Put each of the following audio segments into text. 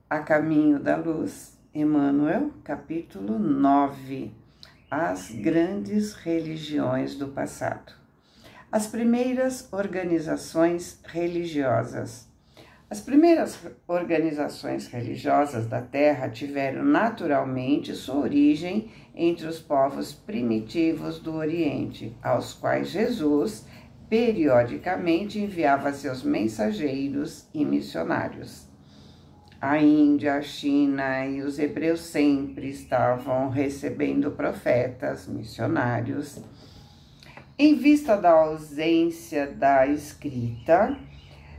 A Caminho da Luz, Emmanuel, capítulo 9, As grandes religiões do passado. As primeiras organizações religiosas. As primeiras organizações religiosas da Terra tiveram naturalmente sua origem entre os povos primitivos do Oriente, aos quais Jesus periodicamente enviava seus mensageiros e missionários. A Índia, a China e os hebreus sempre estavam recebendo profetas, missionários. Em vista da ausência da escrita,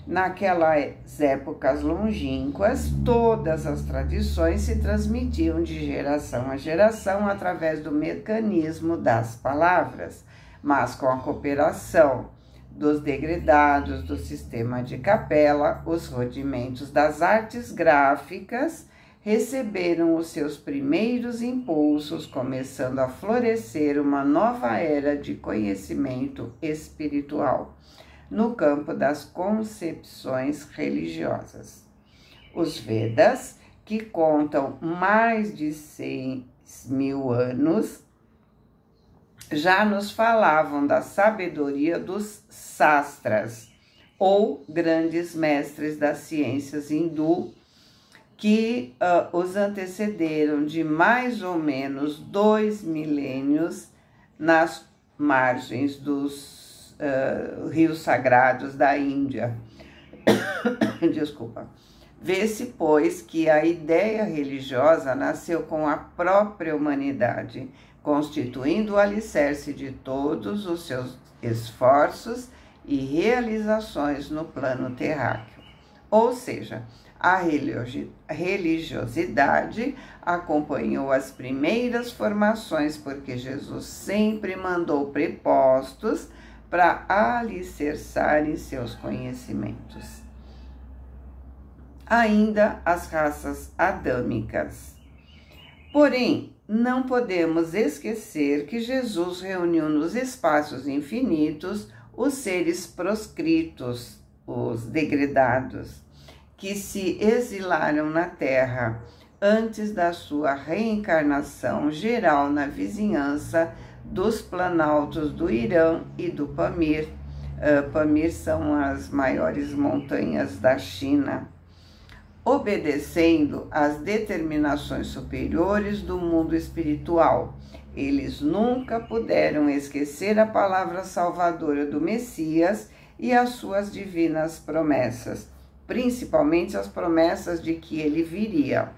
naquelas épocas longínquas, todas as tradições se transmitiam de geração a geração através do mecanismo das palavras, mas com a cooperação dos degredados do sistema de capela, os rudimentos das artes gráficas receberam os seus primeiros impulsos, começando a florescer uma nova era de conhecimento espiritual no campo das concepções religiosas. Os Vedas, que contam mais de 6.000 anos, já nos falavam da sabedoria dos sastras, ou grandes mestres das ciências hindu, que os antecederam de mais ou menos 2 milênios nas margens dos rios sagrados da Índia. Desculpa. Vê-se, pois, que a ideia religiosa nasceu com a própria humanidade, constituindo o alicerce de todos os seus esforços e realizações no plano terráqueo. Ou seja, a religiosidade acompanhou as primeiras formações porque Jesus sempre mandou prepostos para alicerçarem seus conhecimentos. Ainda as raças adâmicas. Porém, não podemos esquecer que Jesus reuniu nos espaços infinitos os seres proscritos, os degredados, que se exilaram na Terra antes da sua reencarnação geral na vizinhança dos planaltos do Irã e do Pamir. Pamir são as maiores montanhas da China, obedecendo às determinações superiores do mundo espiritual. Eles nunca puderam esquecer a palavra salvadora do Messias e as suas divinas promessas, principalmente as promessas de que ele viria.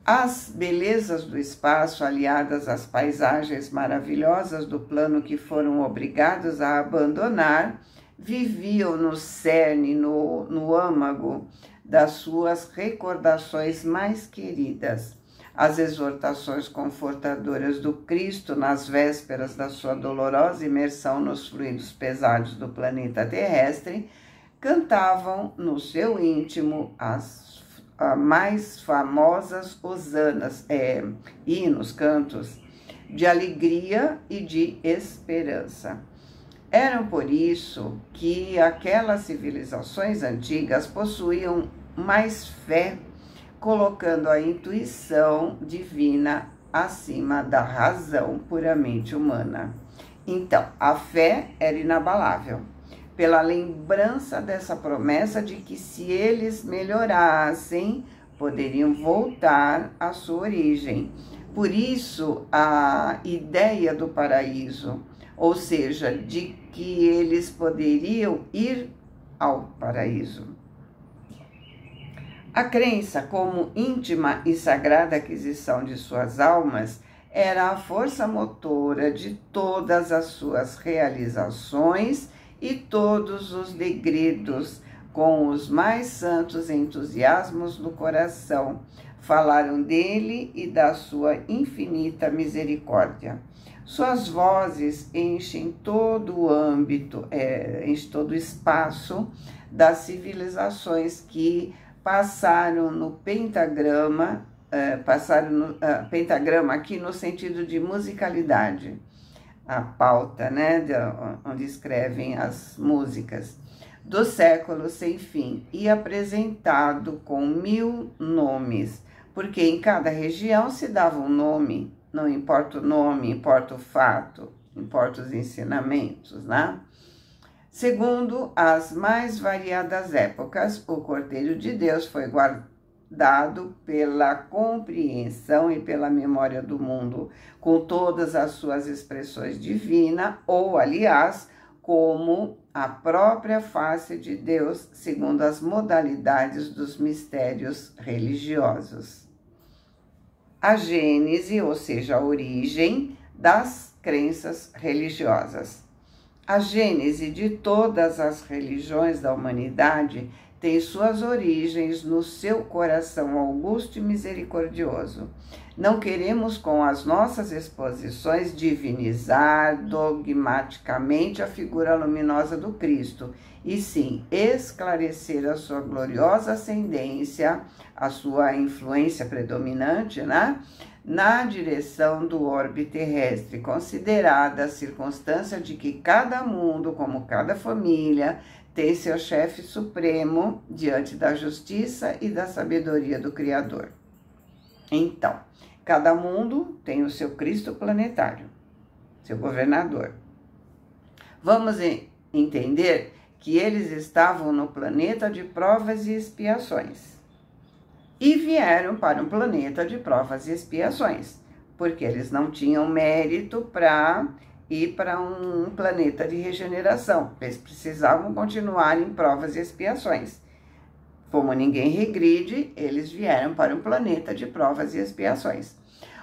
As belezas do espaço, aliadas às paisagens maravilhosas do plano que foram obrigados a abandonar, viviam no cerne, no âmago das suas recordações mais queridas. As exortações confortadoras do Cristo nas vésperas da sua dolorosa imersão nos fluidos pesados do planeta terrestre cantavam no seu íntimo as mais famosas hosanas, hinos, cantos de alegria e de esperança. Eram por isso que aquelas civilizações antigas possuíam mais fé, colocando a intuição divina acima da razão puramente humana. Então, a fé era inabalável, pela lembrança dessa promessa de que se eles melhorassem, poderiam voltar à sua origem. Por isso, a ideia do paraíso, ou seja, de que eles poderiam ir ao paraíso. A crença como íntima e sagrada aquisição de suas almas era a força motora de todas as suas realizações e todos os degredos, com os mais santos entusiasmos no coração, falaram dele e da sua infinita misericórdia. Suas vozes enchem todo o âmbito, enchem todo o espaço das civilizações que passaram no pentagrama, pentagrama aqui no sentido de musicalidade, a pauta, né, onde escrevem as músicas. do século sem fim e apresentado com 1000 nomes, porque em cada região se dava um nome, não importa o nome, importa o fato, importa os ensinamentos, né? Segundo as mais variadas épocas, o Cordeiro de Deus foi guardado pela compreensão e pela memória do mundo, com todas as suas expressões divinas, ou, aliás, como a própria face de Deus, segundo as modalidades dos mistérios religiosos. A gênese, ou seja, a origem das crenças religiosas. A gênese de todas as religiões da humanidade tem suas origens no seu coração augusto e misericordioso. Não queremos, com as nossas exposições, divinizar dogmaticamente a figura luminosa do Cristo, e sim esclarecer a sua gloriosa ascendência, a sua influência predominante, né? Na direção do orbe terrestre, considerada a circunstância de que cada mundo, como cada família, tem seu chefe supremo diante da justiça e da sabedoria do Criador. Então, cada mundo tem o seu Cristo planetário, seu governador. Vamos entender que eles estavam no planeta de provas e expiações. E vieram para um planeta de provas e expiações, porque eles não tinham mérito para ir para um planeta de regeneração. Eles precisavam continuar em provas e expiações. Como ninguém regride, eles vieram para um planeta de provas e expiações.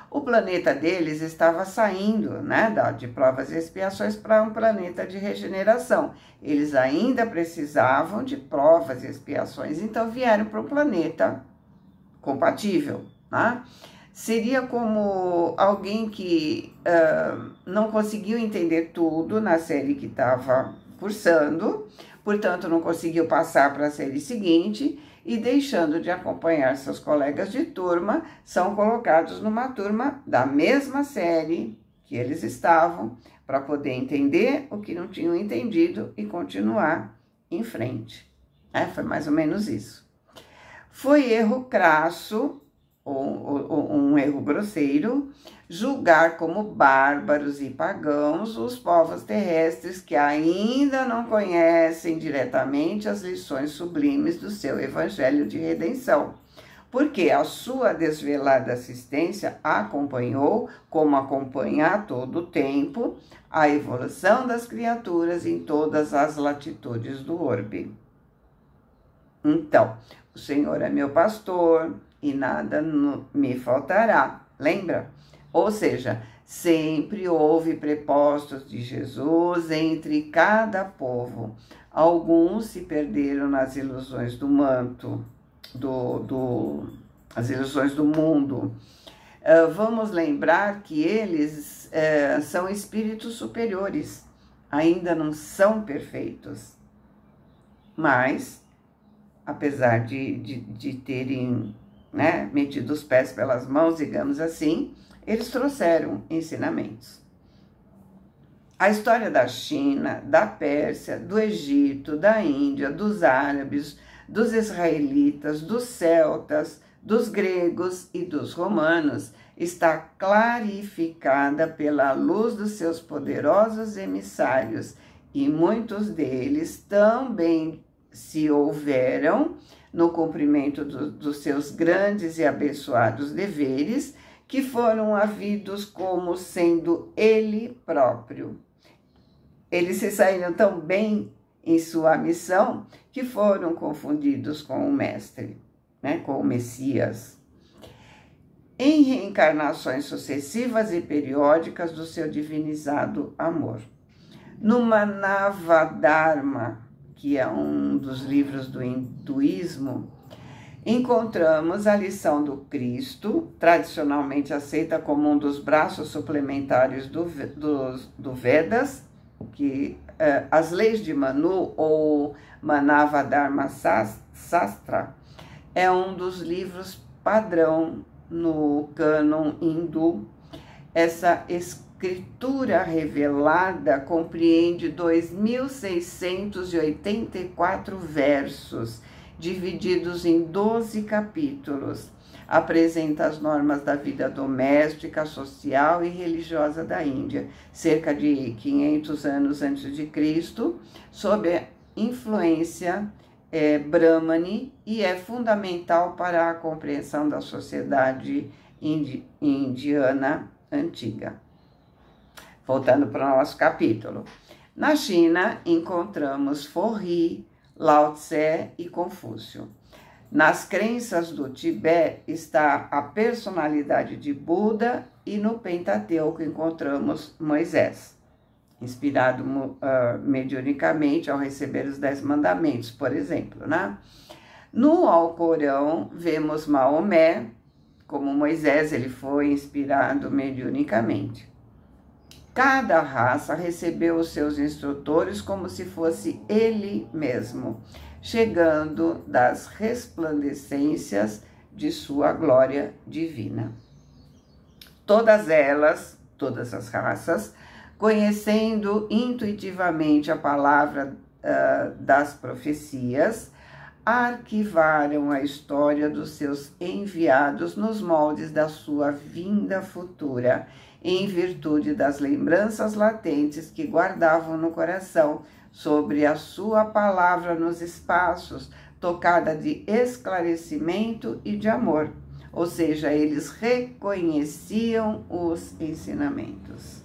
O planeta deles estava saindo, né, de provas e expiações para um planeta de regeneração. Eles ainda precisavam de provas e expiações, então vieram para um planeta compatível, né? Seria como alguém que não conseguiu entender tudo na série que estava cursando, portanto não conseguiu passar para a série seguinte e, deixando de acompanhar seus colegas de turma, são colocados numa turma da mesma série que eles estavam, para poder entender o que não tinham entendido e continuar em frente. Foi mais ou menos isso. Foi erro crasso, ou um erro grosseiro, julgar como bárbaros e pagãos os povos terrestres que ainda não conhecem diretamente as lições sublimes do seu evangelho de redenção, porque a sua desvelada assistência acompanhou, como acompanha a todo tempo, a evolução das criaturas em todas as latitudes do orbe. Então, o Senhor é meu pastor e nada me faltará. Lembra? Ou seja, sempre houve prepostos de Jesus entre cada povo. Alguns se perderam nas ilusões do manto, as ilusões do mundo. Vamos lembrar que eles são espíritos superiores, ainda não são perfeitos, mas apesar de terem, né, metido os pés pelas mãos, digamos assim, eles trouxeram ensinamentos. A história da China, da Pérsia, do Egito, da Índia, dos árabes, dos israelitas, dos celtas, dos gregos e dos romanos está clarificada pela luz dos seus poderosos emissários, e muitos deles também se houveram no cumprimento dos seus grandes e abençoados deveres, que foram havidos como sendo ele próprio. Eles se saíram tão bem em sua missão que foram confundidos com o Mestre, né, com o Messias, em reencarnações sucessivas e periódicas do seu divinizado amor. No Manavadharma, que é um dos livros do hinduísmo, encontramos a lição do Cristo, tradicionalmente aceita como um dos braços suplementares do Vedas, que as leis de Manu, ou Manavadharma Sastra, é um dos livros padrão no cânon hindu. Essa escritura revelada compreende 2.684 versos, divididos em 12 capítulos. Apresenta as normas da vida doméstica, social e religiosa da Índia, cerca de 500 anos antes de Cristo, sob a influência Brahmani, e é fundamental para a compreensão da sociedade indiana antiga. Voltando para o nosso capítulo. Na China, encontramos Forri, Lao Tse e Confúcio. Nas crenças do Tibete está a personalidade de Buda, e no Pentateuco encontramos Moisés, inspirado mediunicamente ao receber os 10 mandamentos, por exemplo, né? No Alcorão, vemos Maomé, como Moisés, ele foi inspirado mediunicamente. Cada raça recebeu os seus instrutores como se fosse ele mesmo, chegando das resplandecências de sua glória divina. Todas as raças, conhecendo intuitivamente a palavra das profecias, arquivaram a história dos seus enviados nos moldes da sua vinda futura, em virtude das lembranças latentes que guardavam no coração sobre a sua palavra nos espaços, tocada de esclarecimento e de amor. Ou seja, eles reconheciam os ensinamentos.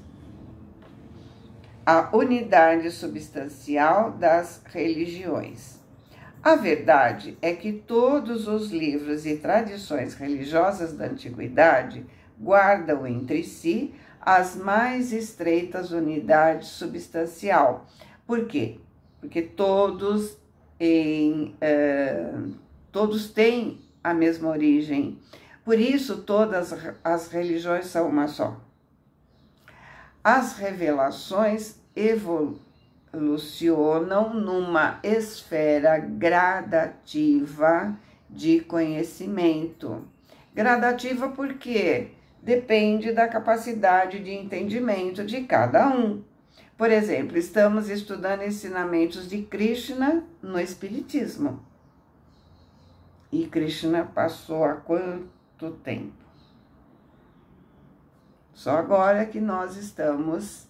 A unidade substancial das religiões. A verdade é que todos os livros e tradições religiosas da antiguidade guardam entre si as mais estreitas unidades substancial. Por quê? Porque todos têm a mesma origem. Por isso, todas as religiões são uma só. As revelações evolucionam numa esfera gradativa de conhecimento. Gradativa porque depende da capacidade de entendimento de cada um. Por exemplo, estamos estudando ensinamentos de Krishna no Espiritismo. E Krishna passou há quanto tempo? Só agora que nós estamos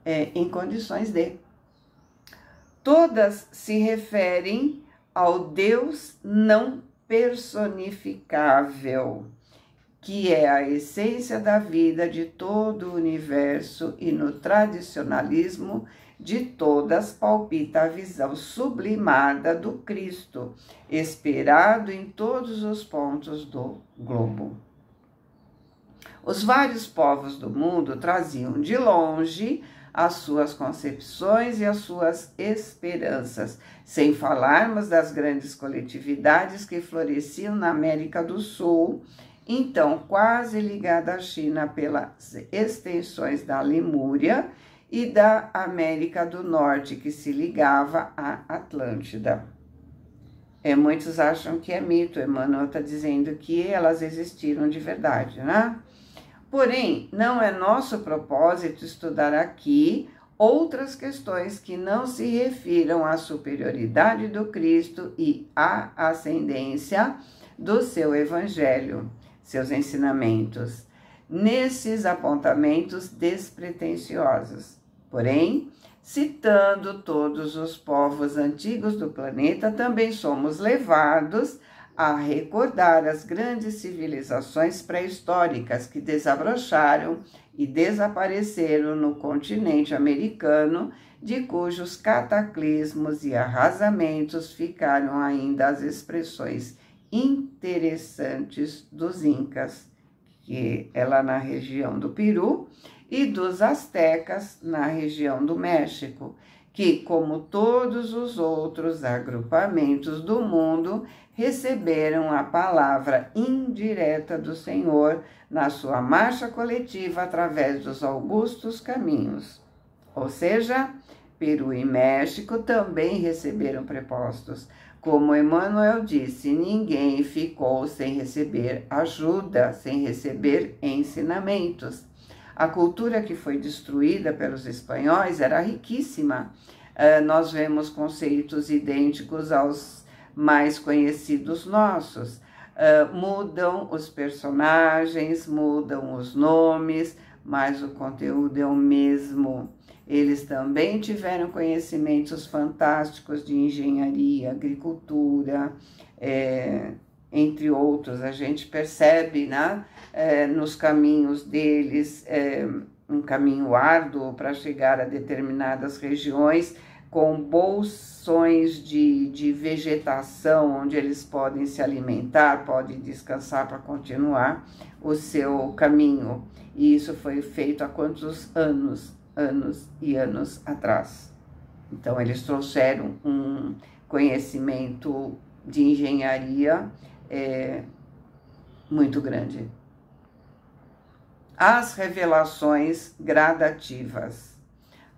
em condições de. Todas se referem ao Deus não personificável, que é a essência da vida de todo o universo, e no tradicionalismo de todas palpita a visão sublimada do Cristo, esperado em todos os pontos do globo. Os vários povos do mundo traziam de longe as suas concepções e as suas esperanças, sem falarmos das grandes coletividades que floresciam na América do Sul, então quase ligada à China pelas extensões da Lemúria, e da América do Norte, que se ligava à Atlântida. Muitos acham que é mito, Emmanuel está dizendo que elas existiram de verdade, né? Porém, não é nosso propósito estudar aqui outras questões que não se refiram à superioridade do Cristo e à ascendência do seu evangelho, seus ensinamentos, nesses apontamentos despretensiosos. Porém, citando todos os povos antigos do planeta, também somos levados a recordar as grandes civilizações pré-históricas que desabrocharam e desapareceram no continente americano, de cujos cataclismos e arrasamentos ficaram ainda as expressões interessantes dos Incas, que é lá na região do Peru, e dos Aztecas, na região do México, que, como todos os outros agrupamentos do mundo, receberam a palavra indireta do Senhor na sua marcha coletiva através dos augustos caminhos. Ou seja, Peru e México também receberam prepostos. Como Emmanuel disse, ninguém ficou sem receber ajuda, sem receber ensinamentos. A cultura que foi destruída pelos espanhóis era riquíssima. Nós vemos conceitos idênticos aos mais conhecidos nossos. Mudam os personagens, mudam os nomes, mas o conteúdo é o mesmo. Eles também tiveram conhecimentos fantásticos de engenharia, agricultura, entre outros. A gente percebe, né, nos caminhos deles um caminho árduo para chegar a determinadas regiões, com bolsões de vegetação, onde eles podem se alimentar, podem descansar para continuar o seu caminho. E isso foi feito há quantos anos e anos atrás. Então, eles trouxeram um conhecimento de engenharia muito grande. As revelações gradativas.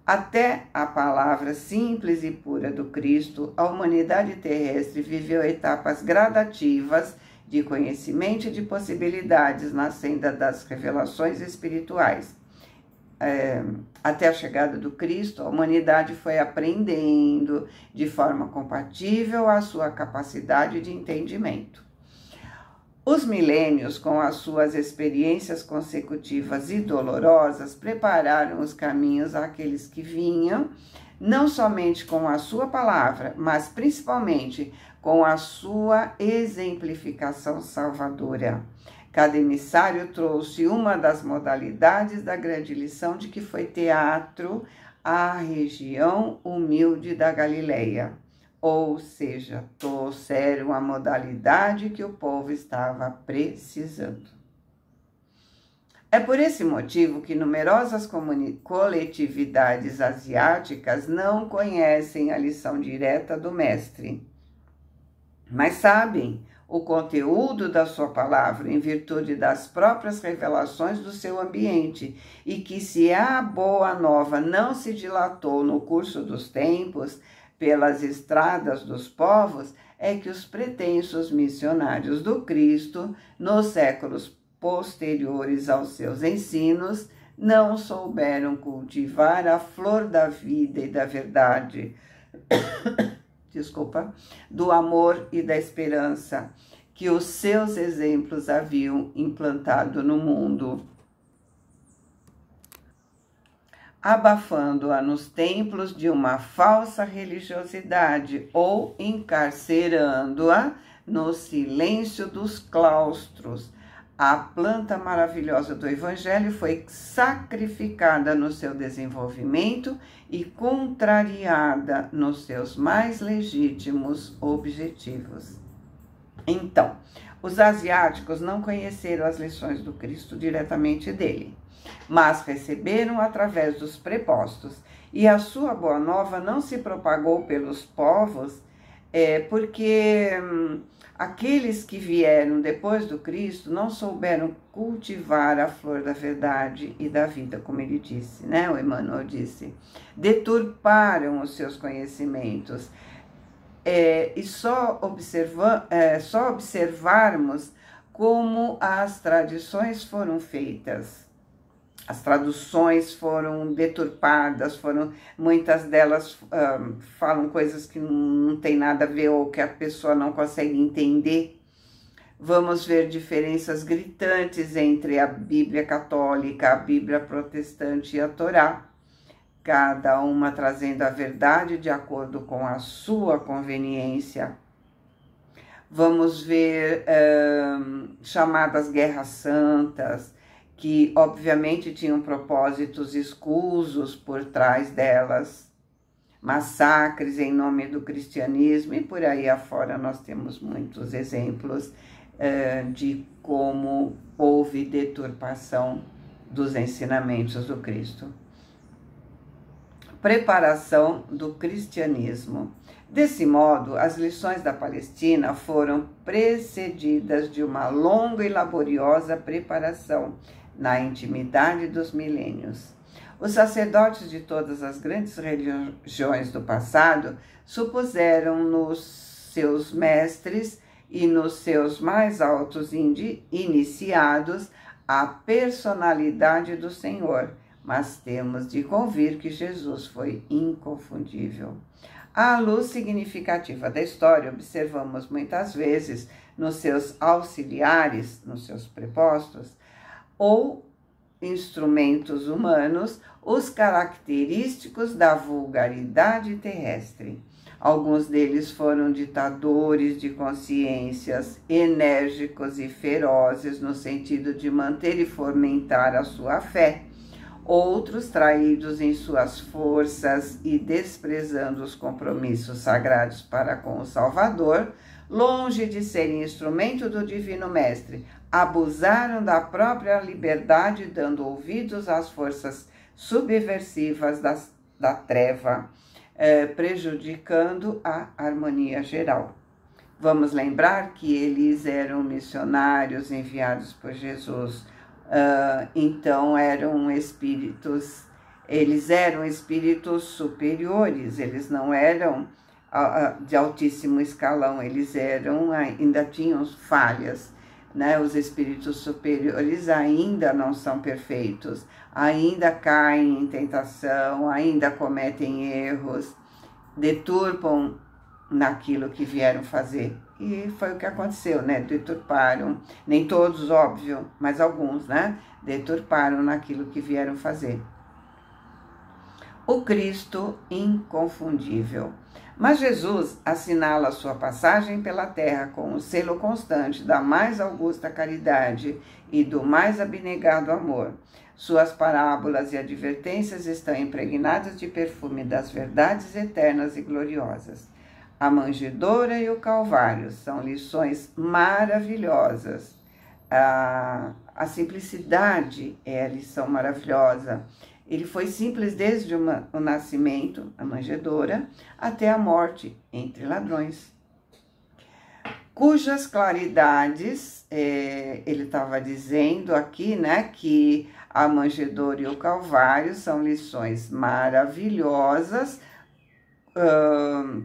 Até a palavra simples e pura do Cristo, a humanidade terrestre viveu etapas gradativas de conhecimento e de possibilidades na senda das revelações espirituais. Até a chegada do Cristo, a humanidade foi aprendendo de forma compatível à sua capacidade de entendimento. Os milênios, com as suas experiências consecutivas e dolorosas, prepararam os caminhos àqueles que vinham, não somente com a sua palavra, mas principalmente com a sua exemplificação salvadora. Cada emissário trouxe uma das modalidades da grande lição de que foi teatro à região humilde da Galileia. Ou seja, trouxeram a modalidade que o povo estava precisando. É por esse motivo que numerosas coletividades asiáticas não conhecem a lição direta do Mestre, mas sabem o conteúdo da sua palavra em virtude das próprias revelações do seu ambiente, e que se a boa nova não se dilatou no curso dos tempos, pelas estradas dos povos, é que os pretensos missionários do Cristo, nos séculos posteriores aos seus ensinos, não souberam cultivar a flor da vida e da verdade, do amor e da esperança, que os seus exemplos haviam implantado no mundo, abafando-a nos templos de uma falsa religiosidade ou encarcerando-a no silêncio dos claustros. A planta maravilhosa do Evangelho foi sacrificada no seu desenvolvimento e contrariada nos seus mais legítimos objetivos. Então, os asiáticos não conheceram as lições do Cristo diretamente dele, mas receberam através dos prepostos, e a sua boa nova não se propagou pelos povos, porque aqueles que vieram depois do Cristo não souberam cultivar a flor da verdade e da vida, como ele disse, né? O Emmanuel disse, deturparam os seus conhecimentos, e só observarmos como as tradições foram feitas. As traduções foram deturpadas, muitas delas falam coisas que não tem nada a ver ou que a pessoa não consegue entender. Vamos ver diferenças gritantes entre a Bíblia católica, a Bíblia protestante e a Torá, cada uma trazendo a verdade de acordo com a sua conveniência. Vamos ver chamadas guerras santas, que obviamente tinham propósitos escusos por trás delas, massacres em nome do cristianismo, e por aí afora nós temos muitos exemplos de como houve deturpação dos ensinamentos do Cristo. Preparação do cristianismo. Desse modo, as lições da Palestina foram precedidas de uma longa e laboriosa preparação na intimidade dos milênios. Os sacerdotes de todas as grandes religiões do passado supuseram nos seus mestres e nos seus mais altos iniciados a personalidade do Senhor, mas temos de convir que Jesus foi inconfundível. A luz significativa da história observamos muitas vezes nos seus auxiliares, nos seus prepostos, ou instrumentos humanos, os característicos da vulgaridade terrestre. Alguns deles foram ditadores de consciências, enérgicos e ferozes no sentido de manter e fomentar a sua fé. Outros, traídos em suas forças e desprezando os compromissos sagrados para com o Salvador, longe de serem instrumento do Divino Mestre, abusaram da própria liberdade, dando ouvidos às forças subversivas da treva, prejudicando a harmonia geral. Vamos lembrar que eles eram missionários enviados por Jesus, então eles eram espíritos superiores, eles não eram de altíssimo escalão, eles ainda tinham falhas, né? Os espíritos superiores ainda não são perfeitos, ainda caem em tentação, ainda cometem erros, deturpam naquilo que vieram fazer. E foi o que aconteceu, né? Deturparam, nem todos, óbvio, mas alguns, né? Deturparam naquilo que vieram fazer. O Cristo inconfundível. Mas Jesus assinala sua passagem pela terra com o selo constante da mais augusta caridade e do mais abnegado amor. Suas parábolas e advertências estão impregnadas de perfume das verdades eternas e gloriosas. A manjedoura e o Calvário são lições maravilhosas. A simplicidade é a lição maravilhosa. Ele foi simples desde o nascimento, a manjedoura, até a morte entre ladrões. Cujas claridades, ele estava dizendo aqui, né, que a manjedoura e o Calvário são lições maravilhosas,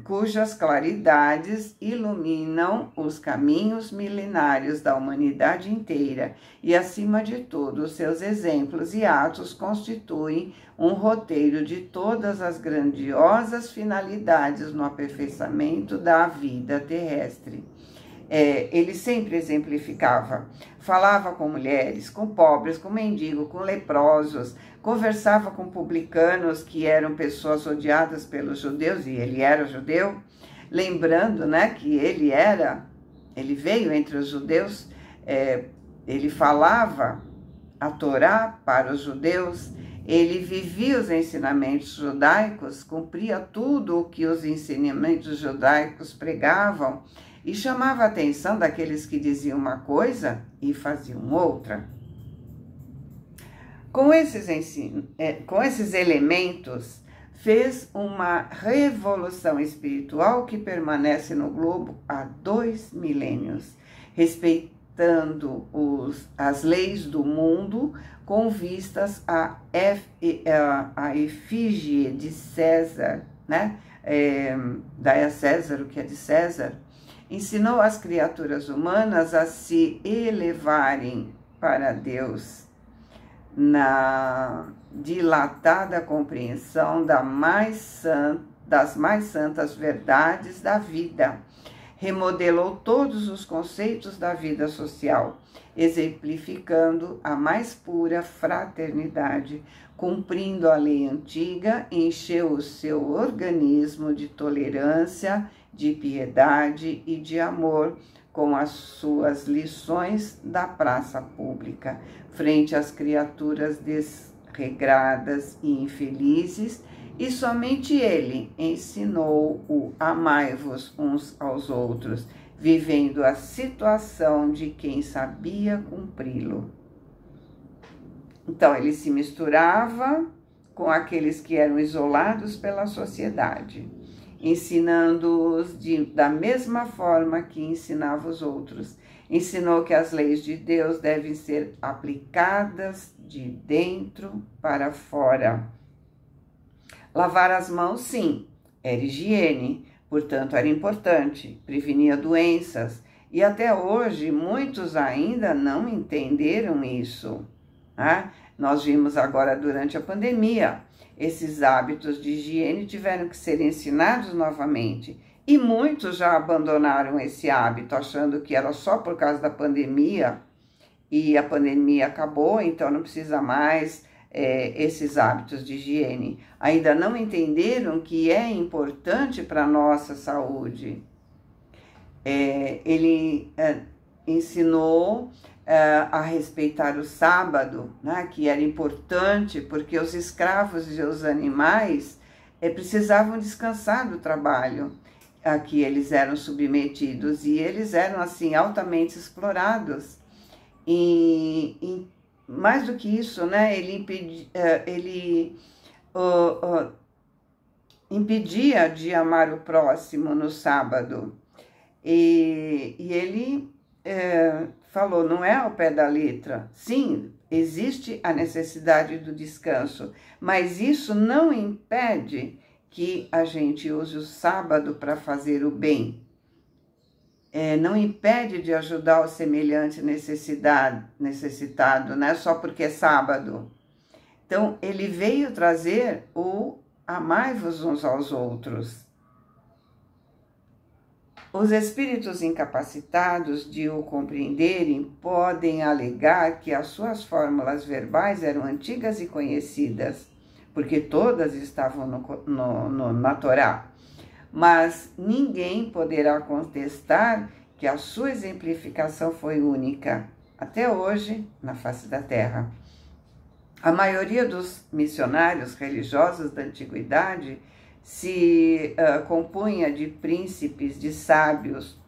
cujas claridades iluminam os caminhos milenários da humanidade inteira e, acima de tudo, seus exemplos e atos constituem um roteiro de todas as grandiosas finalidades no aperfeiçoamento da vida terrestre. Ele sempre exemplificava, falava com mulheres, com pobres, com mendigos, com leprosos, conversava com publicanos que eram pessoas odiadas pelos judeus, e ele era judeu, lembrando, né, que ele veio entre os judeus, ele falava a Torá para os judeus, ele vivia os ensinamentos judaicos, cumpria tudo o que os ensinamentos judaicos pregavam, e chamava a atenção daqueles que diziam uma coisa e faziam outra. Com esses elementos, fez uma revolução espiritual que permanece no globo há 2 milênios, respeitando as leis do mundo com vistas à efígie de César, né? Dai a César o que é de César. Ensinou as criaturas humanas a se elevarem para Deus na dilatada compreensão das mais santas verdades da vida. Remodelou todos os conceitos da vida social, exemplificando a mais pura fraternidade, cumprindo a lei antiga, encheu o seu organismo de tolerância, de piedade e de amor, com as suas lições da praça pública, frente às criaturas desregradas e infelizes, e somente ele ensinou o amai-vos uns aos outros, vivendo a situação de quem sabia cumpri-lo. Então, ele se misturava com aqueles que eram isolados pela sociedade, ensinando-os da mesma forma que ensinava os outros. Ensinou que as leis de Deus devem ser aplicadas de dentro para fora. Lavar as mãos, sim, era higiene, portanto era importante, prevenia doenças E até hoje, muitos ainda não entenderam isso. Tá? Nós vimos agora durante a pandemia, esses hábitos de higiene tiveram que ser ensinados novamente. E muitos já abandonaram esse hábito, achando que era só por causa da pandemia, e a pandemia acabou, então não precisa mais esses hábitos de higiene. Ainda não entenderam que é importante para a nossa saúde. Ele ensinou a respeitar o sábado, né, que era importante porque os escravos e os animais precisavam descansar do trabalho a que eles eram submetidos, e eles eram assim altamente explorados. E mais do que isso, né, ele impedia de amar o próximo no sábado. E ele falou, não é ao pé da letra. Sim, existe a necessidade do descanso, mas isso não impede que a gente use o sábado para fazer o bem. Não impede de ajudar o semelhante necessitado, né? Só porque é sábado. Então, ele veio trazer o amai-vos uns aos outros. Os espíritos incapacitados de o compreenderem podem alegar que as suas fórmulas verbais eram antigas e conhecidas, porque todas estavam na Torá. Mas ninguém poderá contestar que a sua exemplificação foi única, até hoje, na face da Terra. A maioria dos missionários religiosos da antiguidade se compunha de príncipes, de sábios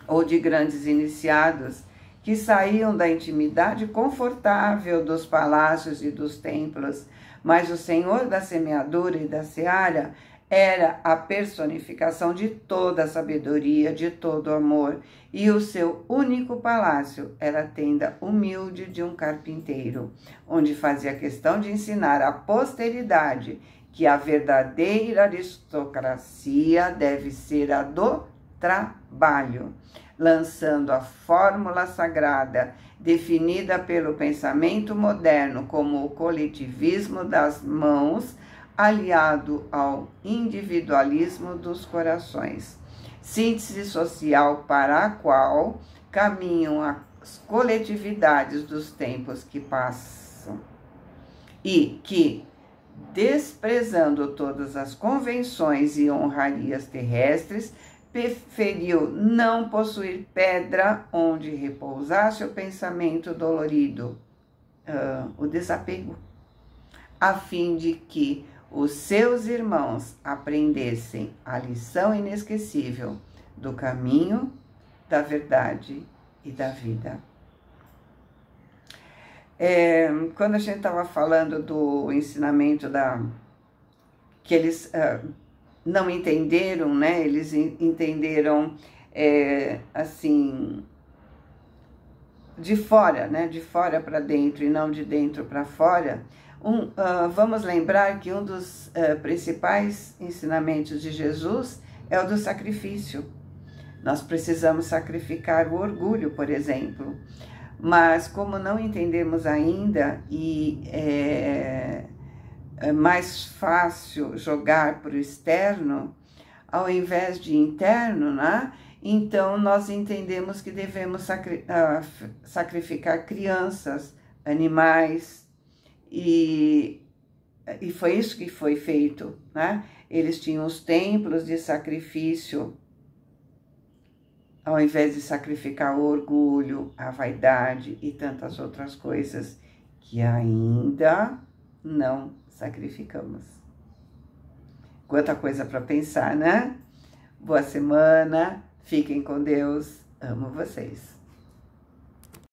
ou de grandes iniciados que saíam da intimidade confortável dos palácios e dos templos, mas o Senhor da semeadura e da seara era a personificação de toda a sabedoria, de todo o amor, e o seu único palácio era a tenda humilde de um carpinteiro, onde fazia questão de ensinar à posteridade que a verdadeira aristocracia deve ser a do trabalho, lançando a fórmula sagrada definida pelo pensamento moderno como o coletivismo das mãos, aliado ao individualismo dos corações. Síntese social para a qual caminham as coletividades dos tempos que passam e que, desprezando todas as convenções e honrarias terrestres, preferiu não possuir pedra onde repousasse o pensamento dolorido, o desapego, a fim de que os seus irmãos aprendessem a lição inesquecível do caminho, da verdade e da vida. Quando a gente estava falando do ensinamento que eles não entenderam, né? Eles entenderam assim, de fora, né? De fora para dentro e não de dentro para fora. Vamos lembrar que um dos principais ensinamentos de Jesus é o do sacrifício. Nós precisamos sacrificar o orgulho, por exemplo. Mas como não entendemos ainda e é mais fácil jogar para o externo, ao invés de interno, né? Então nós entendemos que devemos sacrificar crianças, animais, e foi isso que foi feito, né? Eles tinham os templos de sacrifício, ao invés de sacrificar o orgulho, a vaidade e tantas outras coisas que ainda não sacrificamos. Quanta coisa para pensar, né? Boa semana, fiquem com Deus, amo vocês.